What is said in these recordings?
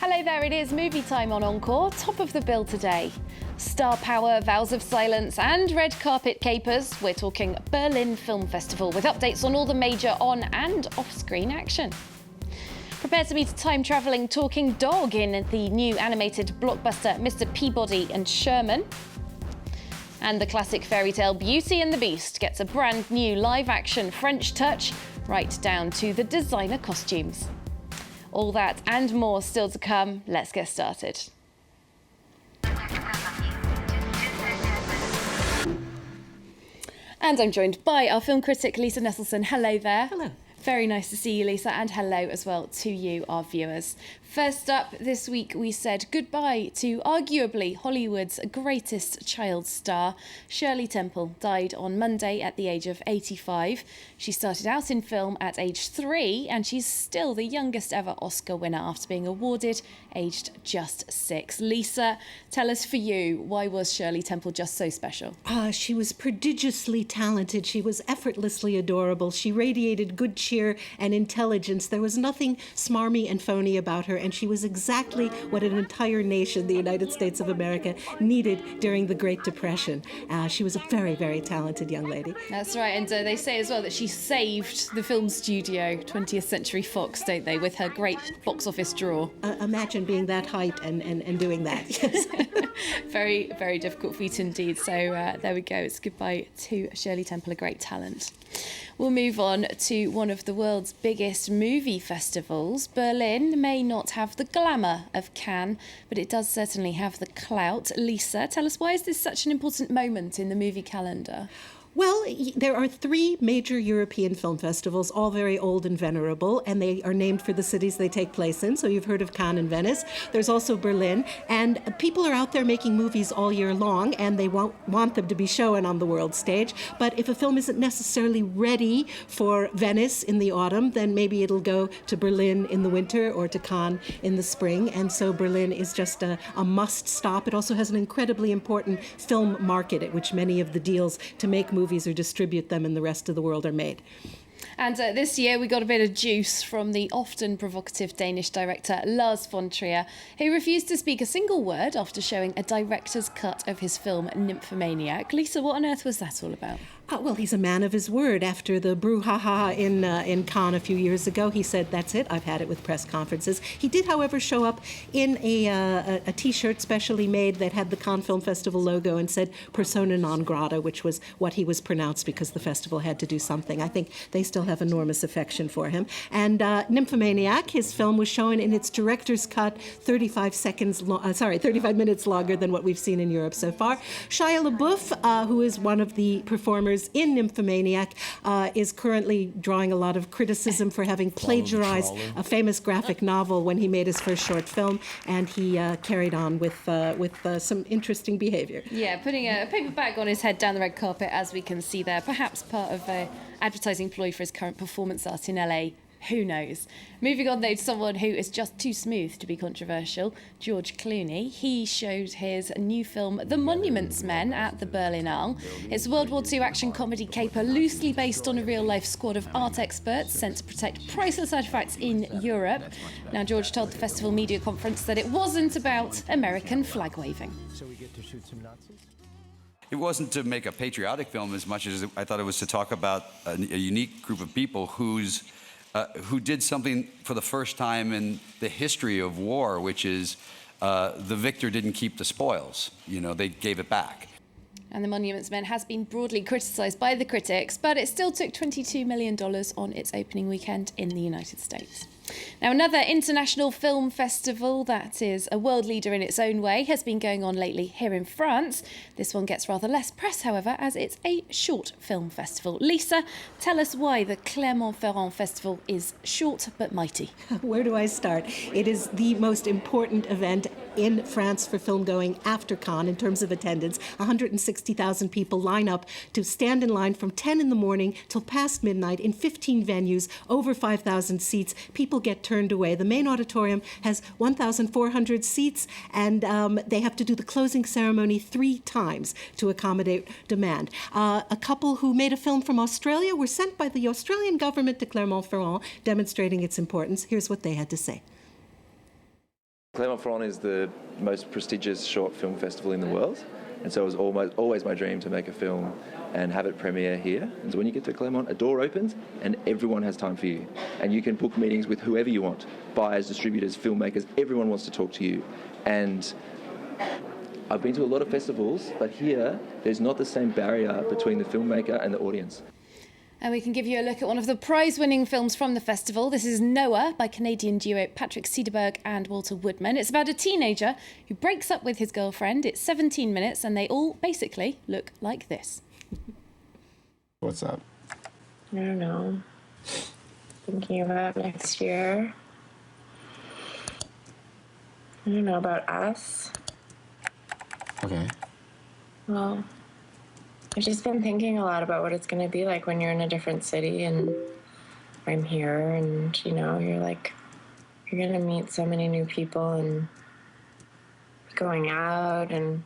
Hello there, it is movie time on Encore. Top of the bill today. Star power, vows of silence and red carpet capers. We're talking Berlin Film Festival with updates on all the major on and off-screen action. Prepare to meet a time-travelling talking dog in the new animated blockbuster Mr. Peabody and Sherman. And the classic fairy tale Beauty and the Beast gets a brand new live-action French touch, right down to the designer costumes. All that and more still to come. Let's get started. And I'm joined by our film critic, Lisa Nesselson. Hello there. Hello. Very nice to see you, Lisa, and hello as well to you, our viewers. First up, this week we said goodbye to arguably Hollywood's greatest child star. Shirley Temple died on Monday at the age of 85. She started out in film at age 3, and she's still the youngest ever Oscar winner after being awarded aged just 6. Lisa, tell us for you, why was Shirley Temple just so special? She was prodigiously talented. She was effortlessly adorable. She radiated good cheer and intelligence. There was nothing smarmy and phony about her, and she was exactly what an entire nation, the United States of America, needed during the Great Depression. She was a very, very talented young lady. That's right, and they say as well that she saved the film studio, 20th Century Fox, don't they, with her great box office draw. Imagine being that height and doing that. Yes. Very, very difficult feat indeed. So there we go. It's goodbye to Shirley Temple, a great talent. We'll move on to one of the world's biggest movie festivals. Berlin may not have the glamour of Cannes, but it does certainly have the clout. Lisa, tell us, why is this such an important moment in the movie calendar? Well, there are 3 major European film festivals, all very old and venerable, and they are named for the cities they take place in. So you've heard of Cannes and Venice. There's also Berlin, and people are out there making movies all year long, and they want them to be shown on the world stage. But if a film isn't necessarily ready for Venice in the autumn, then maybe it'll go to Berlin in the winter or to Cannes in the spring. And so Berlin is just a must stop. It also has an incredibly important film market at which many of the deals to make movies or distribute them in the rest of the world are made. And this year we got a bit of juice from the often provocative Danish director Lars von Trier, who refused to speak a single word after showing a director's cut of his film Nymphomaniac. Lisa, what on earth was that all about? Well, he's a man of his word. After the brouhaha in Cannes a few years ago, he said, "That's it, I've had it with press conferences." He did, however, show up in a T-shirt specially made that had the Cannes Film Festival logo and said persona non grata, which was what he was pronounced because the festival had to do something. I think they still have enormous affection for him. And Nymphomaniac, his film, was shown in its director's cut 35 minutes longer than what we've seen in Europe so far. Shia LaBeouf, who is one of the performers in Nymphomaniac, is currently drawing a lot of criticism for having plagiarized a famous graphic novel when he made his first short film, and he carried on with some interesting behavior. Yeah, putting a paper bag on his head down the red carpet, as we can see there, perhaps part of an advertising ploy for his current performance art in LA. Who knows? Moving on, though, to someone who is just too smooth to be controversial, George Clooney. He showed his new film, The Monuments Men, at the Berlinale. It's a World War II action comedy caper loosely based on a real-life squad of art experts sent to protect priceless artifacts in Europe. Now, George told the festival media conference that it wasn't about American flag waving. So we get to shoot some Nazis? It wasn't to make a patriotic film as much as I thought it was to talk about a unique group of people who did something for the first time in the history of war, which is the victor didn't keep the spoils. You know, they gave it back. And The Monuments Men has been broadly criticised by the critics, but it still took $22 million on its opening weekend in the United States. Now, another international film festival that is a world leader in its own way has been going on lately here in France. This one gets rather less press, however, as it's a short film festival. Lisa, tell us why the Clermont-Ferrand Festival is short but mighty. Where do I start? It is the most important event in France for film going after Cannes in terms of attendance. 160,000 people line up to stand in line from 10 in the morning till past midnight in 15 venues, over 5,000 seats. People get turned away. The main auditorium has 1,400 seats, and they have to do the closing ceremony 3 times to accommodate demand. A couple who made a film from Australia were sent by the Australian government to Clermont-Ferrand, demonstrating its importance. Here's what they had to say. Clermont-Ferrand is the most prestigious short film festival in the world, and so it was always my dream to make a film and have it premiere here. And so when you get to Clermont, a door opens and everyone has time for you. And you can book meetings with whoever you want, buyers, distributors, filmmakers, everyone wants to talk to you. And I've been to a lot of festivals, but here there's not the same barrier between the filmmaker and the audience. And we can give you a look at one of the prize-winning films from the festival. This is Noah by Canadian duo Patrick Cederberg and Walter Woodman. It's about a teenager who breaks up with his girlfriend. It's 17 minutes and they all basically look like this. What's up? I don't know. Thinking about next year. I don't know about us. Okay. Well, I've just been thinking a lot about what it's going to be like when you're in a different city and I'm here and, you know, you're going to meet so many new people and going out and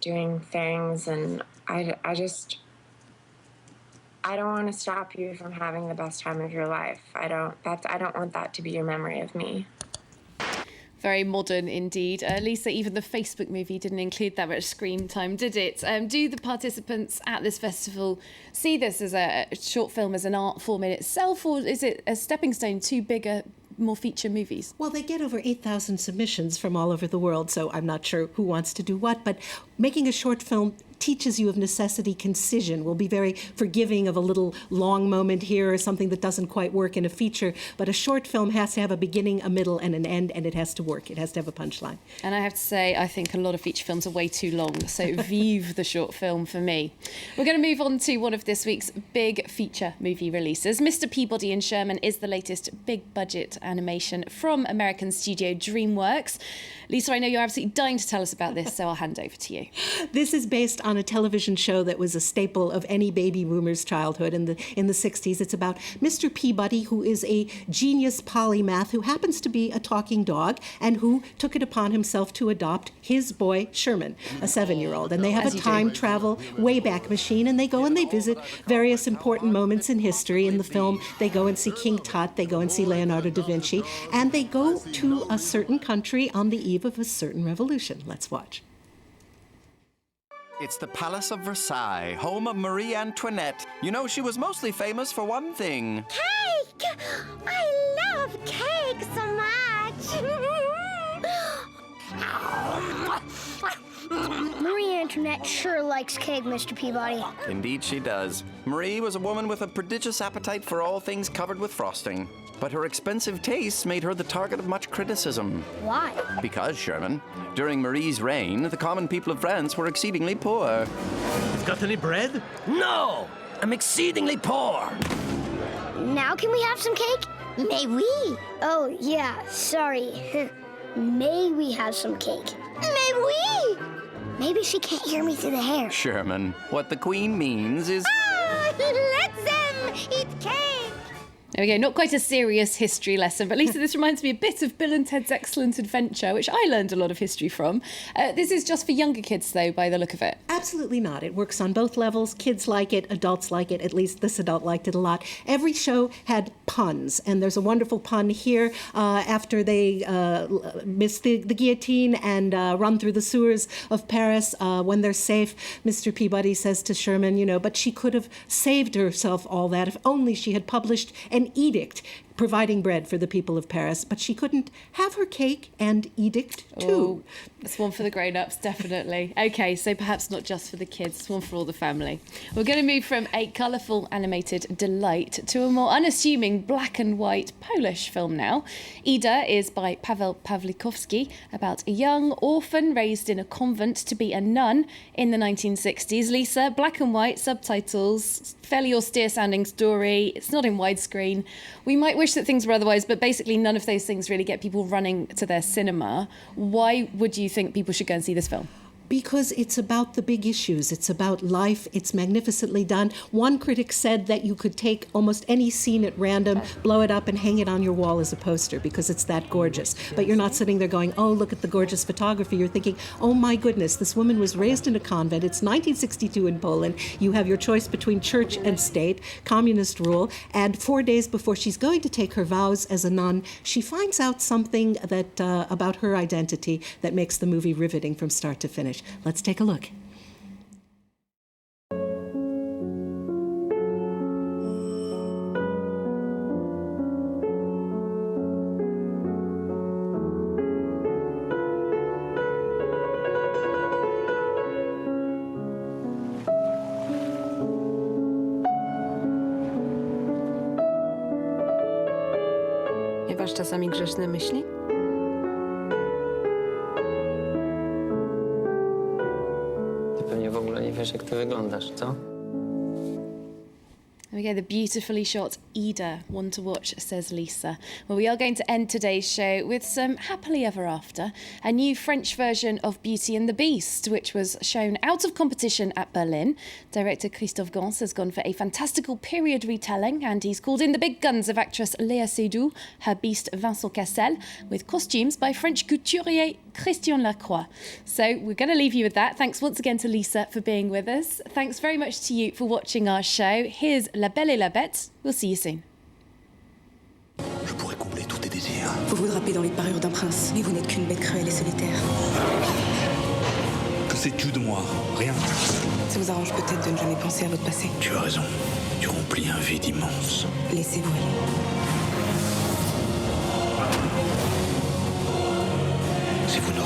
doing things, and I don't want to stop you from having the best time of your life. I don't want that to be your memory of me. Very modern indeed. Lisa, even the Facebook movie didn't include that much screen time, did it? Do the participants at this festival see this as a short film, as an art form in itself, or is it a stepping stone to bigger, more feature movies? Well, they get over 8,000 submissions from all over the world, so I'm not sure who wants to do what, but making a short film teaches you of necessity concision. We'll be very forgiving of a little long moment here or something that doesn't quite work in a feature, but a short film has to have a beginning, a middle, and an end, and it has to work. It has to have a punchline. And I have to say, I think a lot of feature films are way too long, so vive the short film for me. We're going to move on to one of this week's big feature movie releases. Mr. Peabody and Sherman is the latest big-budget animation from American studio DreamWorks. Lisa, I know you're absolutely dying to tell us about this, so I'll hand over to you. This is based on a television show that was a staple of any baby boomer's childhood in the 60s. It's about Mr. Peabody, who is a genius polymath who happens to be a talking dog and who took it upon himself to adopt his boy Sherman, a 7-year-old. And they have a time travel Wayback Machine, and they go and they visit various important moments in history. In the film, they go and see King Tut, they go and see Leonardo da Vinci, and they go to a certain country on the eve of a certain revolution. Let's watch. It's the Palace of Versailles, home of Marie Antoinette. You know, she was mostly famous for one thing. Cake! I love cake so much! Marie Antoinette sure likes cake, Mr. Peabody. Indeed she does. Marie was a woman with a prodigious appetite for all things covered with frosting. But her expensive tastes made her the target of much criticism. Why? Because, Sherman, during Marie's reign, the common people of France were exceedingly poor. You've got any bread? No! I'm exceedingly poor! Now can we have some cake? May we? Oh, yeah, sorry. May we have some cake? May we? Maybe she can't hear me through the hair. Sherman, what the Queen means is... Let them eat cake! There we go, not quite a serious history lesson, but Lisa, this reminds me a bit of Bill and Ted's Excellent Adventure, which I learned a lot of history from. This is just for younger kids, though, by the look of it. Absolutely not. It works on both levels. Kids like it, adults like it. At least this adult liked it a lot. Every show had puns, and there's a wonderful pun here after they miss the guillotine and run through the sewers of Paris. When they're safe, Mr. Peabody says to Sherman, you know, but she could have saved herself all that if only she had published an edict providing bread for the people of Paris, but she couldn't have her cake and edict too. Oh, it's one for the grown-ups, definitely. Okay, so perhaps not just for the kids, it's one for all the family. We're going to move from a colourful animated delight to a more unassuming black and white Polish film now. Ida is by Paweł Pawlikowski, about a young orphan raised in a convent to be a nun in the 1960s. Lisa, black and white, subtitles, fairly austere-sounding story. It's not in widescreen. We might wish that things were otherwise, but basically none of those things really get people running to their cinema. Why would you think people should go and see this film? Because it's about the big issues. It's about life. It's magnificently done. One critic said that you could take almost any scene at random, blow it up, and hang it on your wall as a poster because it's that gorgeous. But you're not sitting there going, oh, look at the gorgeous photography. You're thinking, oh my goodness, this woman was raised in a convent. It's 1962 in Poland. You have your choice between church and state, communist rule, and 4 days before she's going to take her vows as a nun, she finds out something that about her identity that makes the movie riveting from start to finish. Let's take a look. Nie masz czasami grzeszne myśli? Pewnie w ogóle nie wiesz, jak ty wyglądasz, co? There we go, the beautifully shot Ida, one to watch, says Lisa. Well, we are going to end today's show with some Happily Ever After, a new French version of Beauty and the Beast, which was shown out of competition at Berlin. Director Christophe Gans has gone for a fantastical period retelling, and he's called in the big guns of actress Léa Seydoux, her Beast Vincent Cassel, with costumes by French couturier Christian Lacroix. So we're going to leave you with that. Thanks once again to Lisa for being with us. Thanks very much to you for watching our show. Here's La Belle et la Bête. We'll see you soon. Je pourrais combler tous tes désirs. Vous vous drapez dans les parures d'un prince, mais vous n'êtes qu'une bête cruelle et solitaire. Que sais-tu de moi? Rien. Ça vous arrange peut-être de ne jamais penser à votre passé. Tu as raison. Tu remplis un vide immense. Laissez-vous aller. Si vous ne